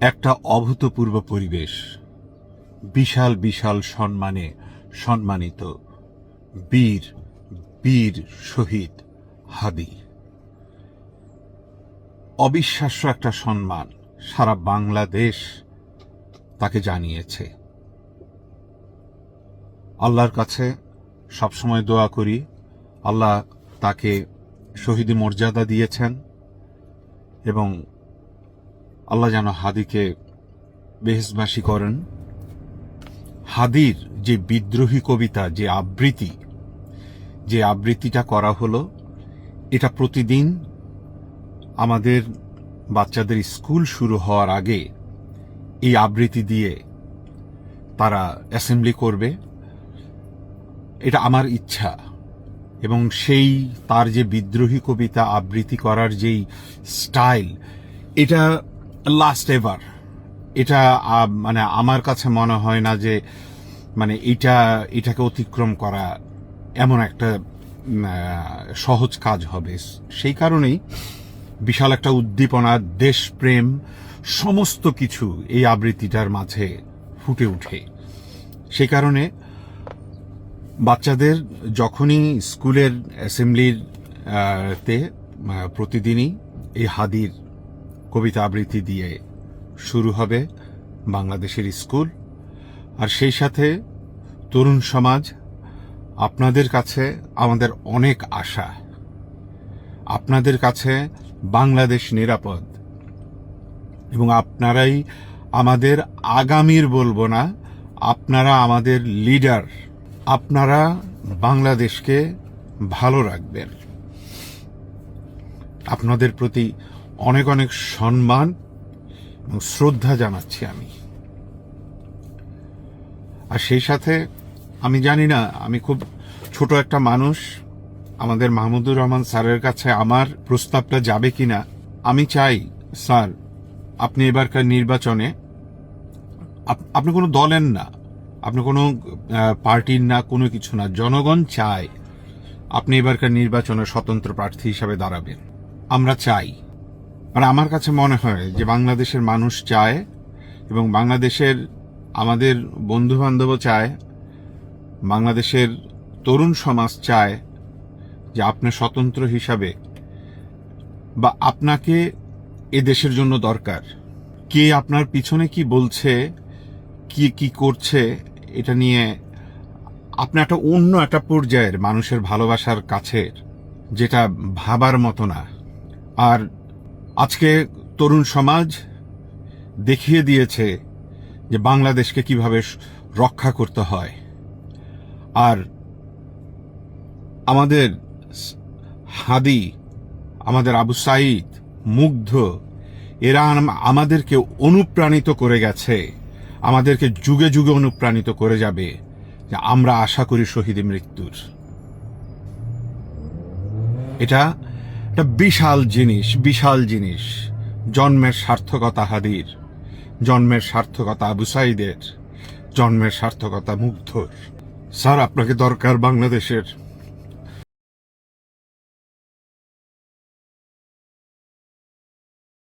একটা অভূতপূর্ব পরিবেশ, বিশাল বিশাল সম্মানে সম্মানিত বীর বীর শহীদ হাদি। অবিশ্বাস্য একটা সম্মান সারা বাংলাদেশ তাকে জানিয়েছে। আল্লাহর কাছে সবসময় দোয়া করি, আল্লাহ তাকে শহীদি মর্যাদা দিয়েছেন এবং আল্লাহ যেন হাদিকে বেহেশতবাসী করেন। হাদির যে বিদ্রোহী কবিতা, যে আবৃত্তিটা করা হলো, এটা প্রতিদিন আমাদের বাচ্চাদের স্কুল শুরু হওয়ার আগে এই আবৃত্তি দিয়ে তারা অ্যাসেম্বলি করবে। এটা আমার ইচ্ছা, এবং সেই তার যে বিদ্রোহী কবিতা আবৃত্তি করার যেই স্টাইল, এটা লাস্ট এভার। এটা মানে আমার কাছে মনে হয় না যে মানে এটাকে অতিক্রম করা এমন একটা সহজ কাজ হবে। সেই কারণেই বিশাল একটা উদ্দীপনা, দেশপ্রেম, সমস্ত কিছু এই আবৃত্তিটার মাঝে ফুটে ওঠে। সেই কারণে বাচ্চাদের যখনই স্কুলের অ্যাসেম্বলির তে প্রতিদিনই এই হাদির কবিতা আবৃত্তি দিয়ে শুরু হবে বাংলাদেশের স্কুল। আর সেই সাথে তরুণ সমাজ, আপনাদের কাছে আমাদের অনেক আশা। আপনাদের কাছে বাংলাদেশ নিরাপদ, এবং আপনারাই আমাদের আগামীর, বলবো না, আপনারা আমাদের লিডার। আপনারা বাংলাদেশকে ভালো রাখবেন। আপনাদের প্রতি অনেক অনেক সম্মান এবং শ্রদ্ধা জানাচ্ছি আমি। আর সেই সাথে আমি জানি না, আমি খুব ছোট একটা মানুষ, আমাদের মাহমুদুর রহমান স্যারের কাছে আমার প্রস্তাবটা যাবে কিনা। আমি চাই, স্যার, আপনি এবারকার নির্বাচনে, আপনি কোনো দলের না, আপনি কোনো পার্টির না, কোনো কিছু না, জনগণ চায় আপনি এবারকার নির্বাচনে স্বতন্ত্র প্রার্থী হিসাবে দাঁড়াবেন। আমরা চাই, মানে আমার কাছে মনে হয় যে বাংলাদেশের মানুষ চায়, এবং বাংলাদেশের আমাদের বন্ধু বান্ধবও চায়, বাংলাদেশের তরুণ সমাজ চায় যে আপনি স্বতন্ত্র হিসাবে, বা আপনাকে এ দেশের জন্য দরকার। কে আপনার পিছনে কি বলছে, কি করছে, এটা নিয়ে আপনি একটা অন্য একটা পর্যায়ের মানুষের ভালোবাসার কাছের, যেটা ভাবার মতো না। আর আজকে তরুণ সমাজ দেখিয়ে দিয়েছে যে বাংলাদেশকে কিভাবে রক্ষা করতে হয়। আর আমাদের হাদি, আমাদের আবু সাঈদ, মুগ্ধ, এরা আমাদেরকে অনুপ্রাণিত করে গেছে, আমাদেরকে যুগে যুগে অনুপ্রাণিত করে যাবে। যে আমরা আশা করি শহীদি মৃত্যুর, এটা একটা বিশাল জিনিস। জন্মের সার্থকতা হাদির, জন্মের সার্থকতা আবু সাঈদের, জন্মের সার্থকতা মুগ্ধর। স্যার, আপনাকে দরকার বাংলাদেশের।